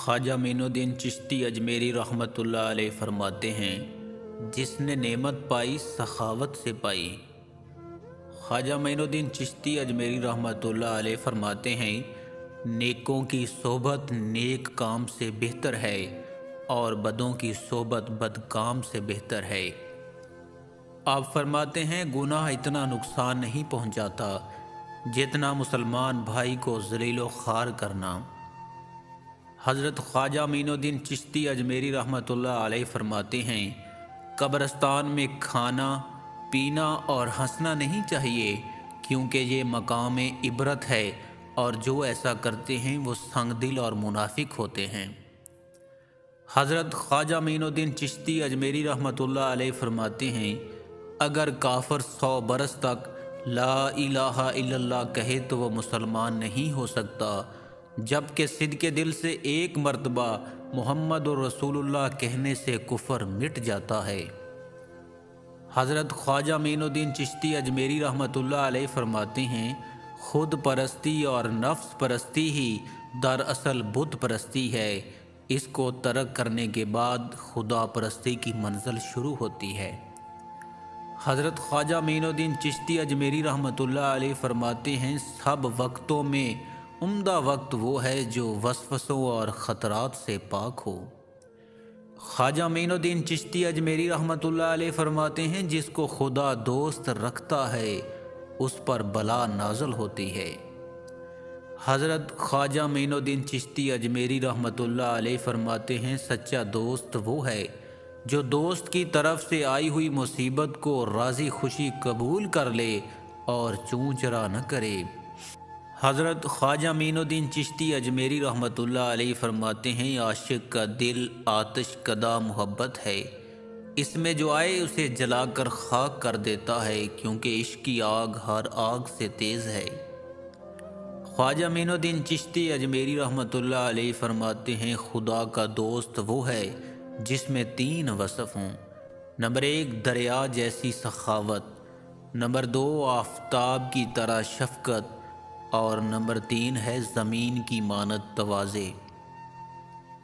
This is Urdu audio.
خواجہ معین الدین چشتی اجمیری رحمۃ اللہ علیہ فرماتے ہیں، جس نے نعمت پائی سخاوت سے پائی۔ خواجہ معین الدین چشتی اجمیری رحمۃ اللہ علیہ فرماتے ہیں، نیکوں کی صحبت نیک کام سے بہتر ہے اور بدوں کی صحبت بد کام سے بہتر ہے۔ آپ فرماتے ہیں، گناہ اتنا نقصان نہیں پہنچاتا جتنا مسلمان بھائی کو ذلیل و خوار کرنا۔ حضرت خواجہ معین الدین چشتی اجمیری رحمۃ اللہ علیہ فرماتے ہیں، قبرستان میں کھانا پینا اور ہنسنا نہیں چاہیے، کیونکہ یہ مقام عبرت ہے اور جو ایسا کرتے ہیں وہ سنگ دل اور منافق ہوتے ہیں۔ حضرت خواجہ معین الدین چشتی اجمیری رحمۃ اللہ علیہ فرماتے ہیں، اگر کافر 100 برس تک لا الہ الا اللہ کہے تو وہ مسلمان نہیں ہو سکتا، جبکہ صدق دل سے ایک مرتبہ محمد رسول اللہ کہنے سے کفر مٹ جاتا ہے۔ حضرت خواجہ معین الدین چشتی اجمیری رحمۃ اللہ علیہ فرماتے ہیں، خود پرستی اور نفس پرستی ہی دراصل بت پرستی ہے، اس کو ترک کرنے کے بعد خدا پرستی کی منزل شروع ہوتی ہے۔ حضرت خواجہ معین الدین چشتی اجمیری رحمۃ اللہ علیہ فرماتے ہیں، سب وقتوں میں عمدہ وقت وہ ہے جو وسوسوں اور خطرات سے پاک ہو۔ خواجہ معین الدین چشتی اجمیری رحمۃ اللہ علیہ فرماتے ہیں، جس کو خدا دوست رکھتا ہے اس پر بلا نازل ہوتی ہے۔ حضرت خواجہ معین الدین چشتی اجمیری رحمۃ اللہ علیہ فرماتے ہیں، سچا دوست وہ ہے جو دوست کی طرف سے آئی ہوئی مصیبت کو راضی خوشی قبول کر لے اور چوں چرا نہ کرے۔ حضرت خواجہ معین الدین چشتی اجمیری رحمۃ اللہ علیہ فرماتے ہیں، عاشق کا دل آتش کدہ محبت ہے، اس میں جو آئے اسے جلا کر خاک کر دیتا ہے، کیونکہ عشق کی آگ ہر آگ سے تیز ہے۔ خواجہ معین الدین چشتی اجمیری رحمۃ اللہ علیہ فرماتے ہیں، خدا کا دوست وہ ہے جس میں 3 وصف ہوں۔ نمبر 1 دریا جیسی سخاوت، نمبر 2 آفتاب کی طرح شفقت، اور نمبر 3 ہے زمین کی مانند تواضع۔